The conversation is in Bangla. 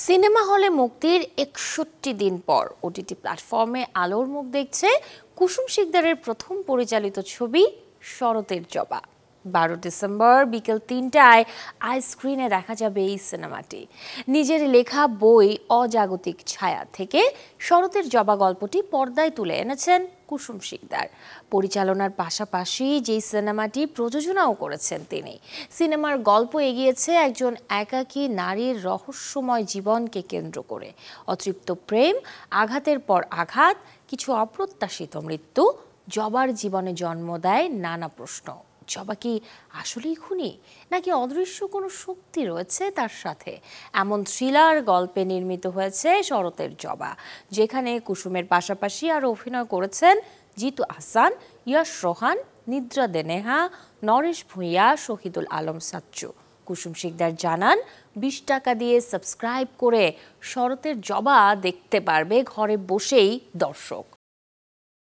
সিনেমা হলে মুক্তির ৬১ দিন পর ওটিটি প্ল্যাটফর্মে আলোর মুখ দেখছে কুসুম শিকদারের প্রথম পরিচালিত ছবি শরতের জবা। ১২ ডিসেম্বর বিকেল ৩টায় আইস্ক্রিনে দেখা যাবে এই সিনেমাটি। নিজের লেখা বই অজাগতিক ছায়া থেকে শরতের জবা গল্পটি পর্দায় তুলে এনেছেন কুসুম শিকদার। পরিচালনার পাশাপাশি যেই সিনেমাটি প্রযোজনাও করেছেন তিনি। সিনেমার গল্প এগিয়েছে একজন একাকী নারীর রহস্যময় জীবনকে কেন্দ্র করে। অতৃপ্ত প্রেম, আঘাতের পর আঘাত, কিছু অপ্রত্যাশিত মৃত্যু, জবার জীবনে জন্ম দেয় নানা প্রশ্ন। জবা কি আসলেই খুনি, নাকি অদৃশ্য কোনো শক্তি রয়েছে তার সাথে? এমন থ্রিলার গল্পে নির্মিত হয়েছে শরতের জবা, যেখানে কুসুমের পাশাপাশি আরও অভিনয় করেছেন জিতু আহসান, ইয়াশ রোহান, নিদ্রা দে নেহা, নরেশ ভূঁইয়া, শহীদুল আলম সাচ্চু। কুসুম শিকদার জানান, ২০ টাকা দিয়ে সাবস্ক্রাইব করে শরতের জবা দেখতে পারবে ঘরে বসেই দর্শক।